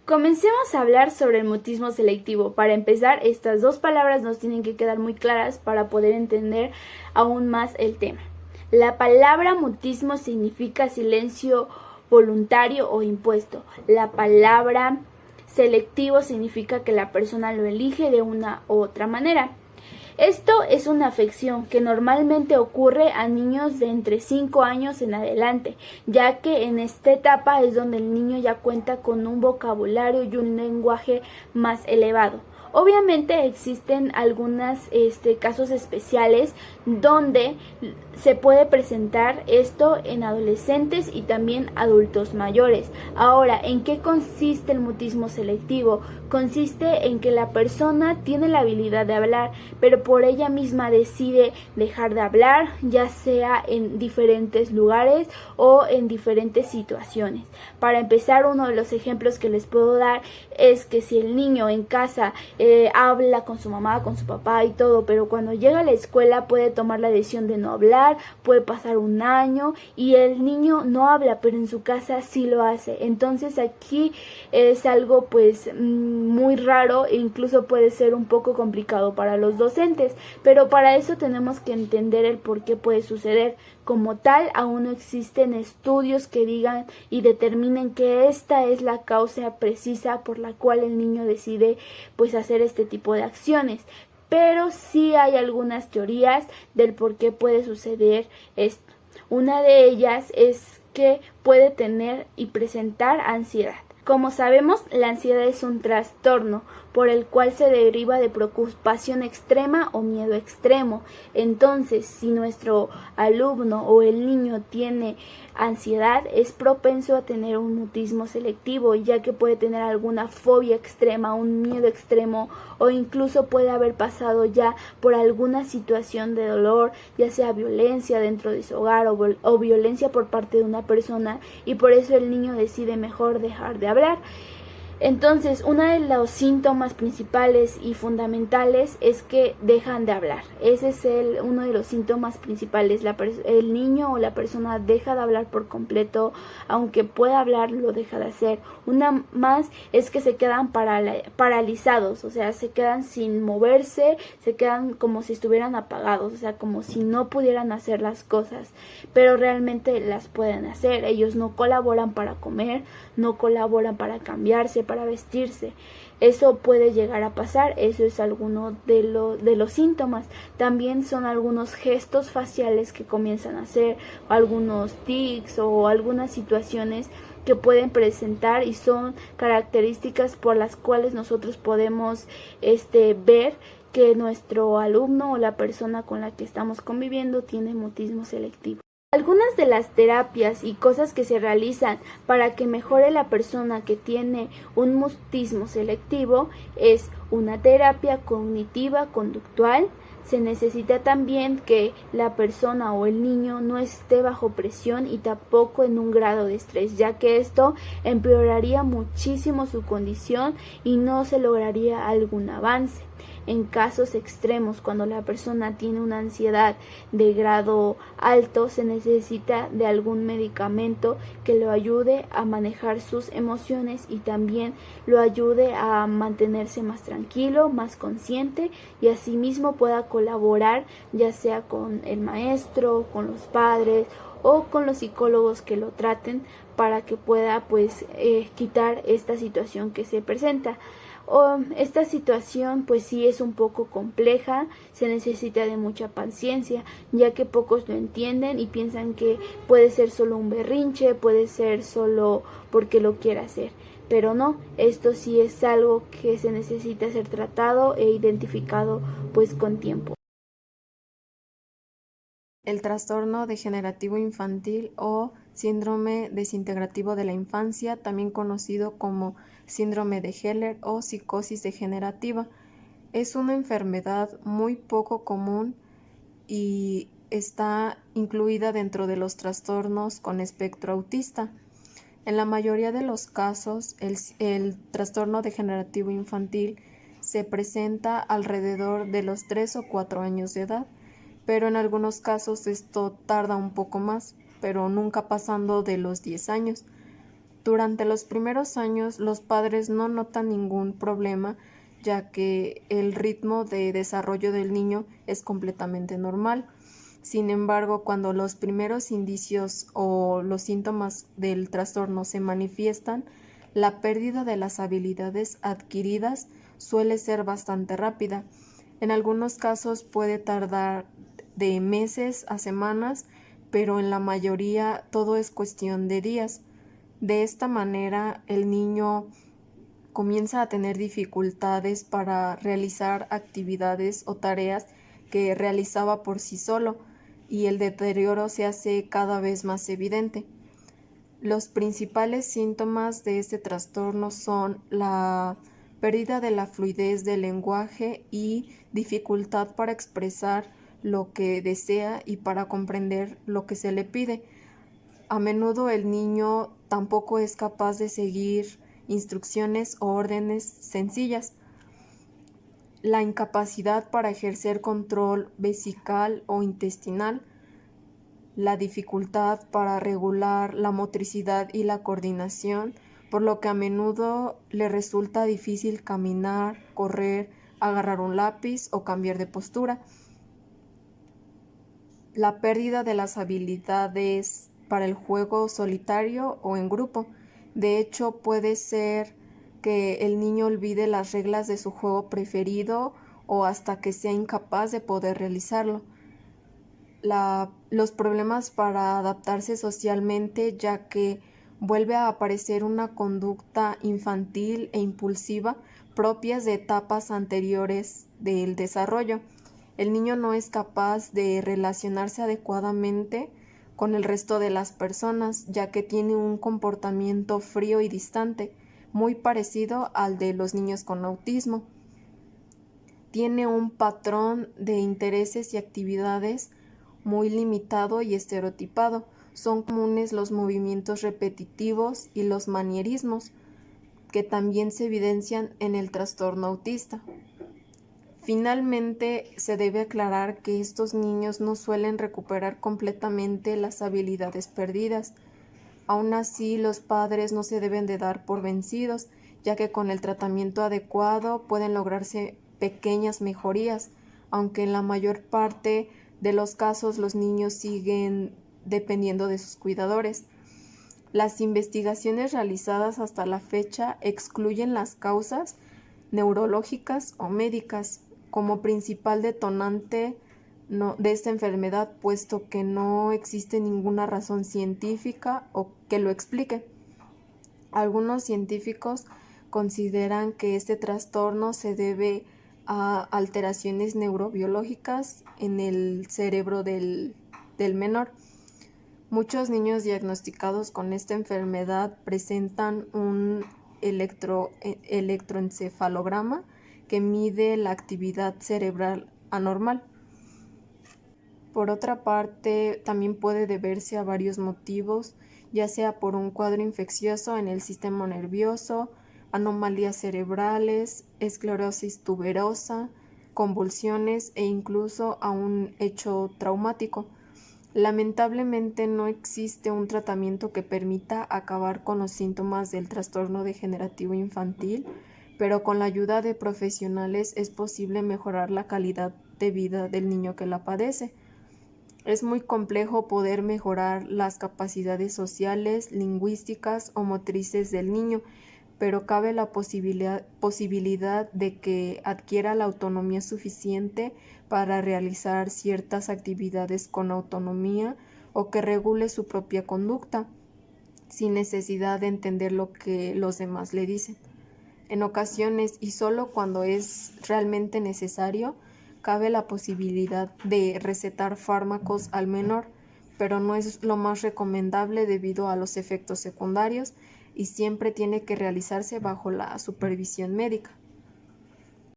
Comencemos a hablar sobre el mutismo selectivo. Para empezar, estas dos palabras nos tienen que quedar muy claras para poder entender aún más el tema. La palabra mutismo significa silencio voluntario o impuesto. La palabra selectivo significa que la persona lo elige de una u otra manera. Esto es una afección que normalmente ocurre a niños de entre 5 años en adelante, ya que en esta etapa es donde el niño ya cuenta con un vocabulario y un lenguaje más elevado. Obviamente existen algunos casos especiales donde se puede presentar esto en adolescentes y también adultos mayores. Ahora, ¿en qué consiste el mutismo selectivo? Consiste en que la persona tiene la habilidad de hablar, pero por ella misma decide dejar de hablar, ya sea en diferentes lugares o en diferentes situaciones. Para empezar, uno de los ejemplos que les puedo dar es que si el niño en casa habla con su mamá, con su papá y todo, pero cuando llega a la escuela puede tomar la decisión de no hablar, puede pasar un año y el niño no habla, pero en su casa sí lo hace. Entonces aquí es algo pues muy raro e incluso puede ser un poco complicado para los docentes, pero para eso tenemos que entender el por qué puede suceder. Como tal, aún no existen estudios que digan y determinen que esta es la causa precisa por la cual el niño decide pues hacer este tipo de acciones, pero sí hay algunas teorías del por qué puede suceder esto. Una de ellas es que puede tener y presentar ansiedad. Como sabemos, la ansiedad es un trastorno por el cual se deriva de preocupación extrema o miedo extremo. Entonces, si nuestro alumno o el niño tiene ansiedad, es propenso a tener un mutismo selectivo, ya que puede tener alguna fobia extrema, un miedo extremo, o incluso puede haber pasado ya por alguna situación de dolor, ya sea violencia dentro de su hogar o violencia por parte de una persona, y por eso el niño decide mejor dejar de hablar. Entonces, uno de los síntomas principales y fundamentales es que dejan de hablar. Ese es uno de los síntomas principales. El niño o la persona deja de hablar por completo, aunque pueda hablar, lo deja de hacer. Una más es que se quedan paralizados, o sea, se quedan sin moverse, se quedan como si estuvieran apagados, o sea, como si no pudieran hacer las cosas, pero realmente las pueden hacer. Ellos no colaboran para comer, no colaboran para cambiarse, para vestirse. Eso puede llegar a pasar. Eso es alguno de los síntomas. También son algunos gestos faciales que comienzan a hacer, algunos tics o algunas situaciones que pueden presentar y son características por las cuales nosotros podemos ver que nuestro alumno o la persona con la que estamos conviviendo tiene mutismo selectivo. Algunas de las terapias y cosas que se realizan para que mejore la persona que tiene un mutismo selectivo es una terapia cognitiva conductual. Se necesita también que la persona o el niño no esté bajo presión y tampoco en un grado de estrés, ya que esto empeoraría muchísimo su condición y no se lograría algún avance. En casos extremos, cuando la persona tiene una ansiedad de grado alto, se necesita de algún medicamento que lo ayude a manejar sus emociones y también lo ayude a mantenerse más tranquilo, más consciente y asimismo pueda colaborar ya sea con el maestro, con los padres o con los psicólogos que lo traten para que pueda quitar esta situación que se presenta. Esta situación pues sí es un poco compleja, se necesita de mucha paciencia, ya que pocos lo entienden y piensan que puede ser solo un berrinche, puede ser solo porque lo quiera hacer, pero no, esto sí es algo que se necesita ser tratado e identificado pues con tiempo. El trastorno degenerativo infantil o síndrome desintegrativo de la infancia, también conocido como síndrome de Heller o psicosis degenerativa, es una enfermedad muy poco común y está incluida dentro de los trastornos con espectro autista. En la mayoría de los casos, el trastorno degenerativo infantil se presenta alrededor de los 3 o 4 años de edad, pero en algunos casos esto tarda un poco más, pero nunca pasando de los 10 años. Durante los primeros años, los padres no notan ningún problema, ya que el ritmo de desarrollo del niño es completamente normal. Sin embargo, cuando los primeros indicios o los síntomas del trastorno se manifiestan, la pérdida de las habilidades adquiridas suele ser bastante rápida. En algunos casos puede tardar de meses a semanas, pero en la mayoría todo es cuestión de días. De esta manera, el niño comienza a tener dificultades para realizar actividades o tareas que realizaba por sí solo, y el deterioro se hace cada vez más evidente. Los principales síntomas de este trastorno son la pérdida de la fluidez del lenguaje y dificultad para expresar lo que desea y para comprender lo que se le pide. A menudo el niño tampoco es capaz de seguir instrucciones o órdenes sencillas. La incapacidad para ejercer control vesical o intestinal, la dificultad para regular la motricidad y la coordinación, por lo que a menudo le resulta difícil caminar, correr, agarrar un lápiz o cambiar de postura. La pérdida de las habilidades para el juego solitario o en grupo. De hecho, puede ser que el niño olvide las reglas de su juego preferido o hasta que sea incapaz de poder realizarlo. Los problemas para adaptarse socialmente, ya que vuelve a aparecer una conducta infantil e impulsiva propias de etapas anteriores del desarrollo. El niño no es capaz de relacionarse adecuadamente con el resto de las personas, ya que tiene un comportamiento frío y distante, muy parecido al de los niños con autismo. Tiene un patrón de intereses y actividades muy limitado y estereotipado. Son comunes los movimientos repetitivos y los manierismos, que también se evidencian en el trastorno autista. Finalmente, se debe aclarar que estos niños no suelen recuperar completamente las habilidades perdidas. Aún así, los padres no se deben de dar por vencidos, ya que con el tratamiento adecuado pueden lograrse pequeñas mejorías, aunque en la mayor parte de los casos los niños siguen dependiendo de sus cuidadores. Las investigaciones realizadas hasta la fecha excluyen las causas neurológicas o médicas como principal detonante de esta enfermedad, puesto que no existe ninguna razón científica o que lo explique. Algunos científicos consideran que este trastorno se debe a alteraciones neurobiológicas en el cerebro del menor. Muchos niños diagnosticados con esta enfermedad presentan un electroencefalograma que mide la actividad cerebral anormal. Por otra parte, también puede deberse a varios motivos, ya sea por un cuadro infeccioso en el sistema nervioso, anomalías cerebrales, esclerosis tuberosa, convulsiones e incluso a un hecho traumático. Lamentablemente no existe un tratamiento que permita acabar con los síntomas del trastorno degenerativo infantil, pero con la ayuda de profesionales es posible mejorar la calidad de vida del niño que la padece. Es muy complejo poder mejorar las capacidades sociales, lingüísticas o motrices del niño, pero cabe la posibilidad de que adquiera la autonomía suficiente para realizar ciertas actividades con autonomía o que regule su propia conducta, sin necesidad de entender lo que los demás le dicen. En ocasiones, y solo cuando es realmente necesario, cabe la posibilidad de recetar fármacos al menor, pero no es lo más recomendable debido a los efectos secundarios y siempre tiene que realizarse bajo la supervisión médica.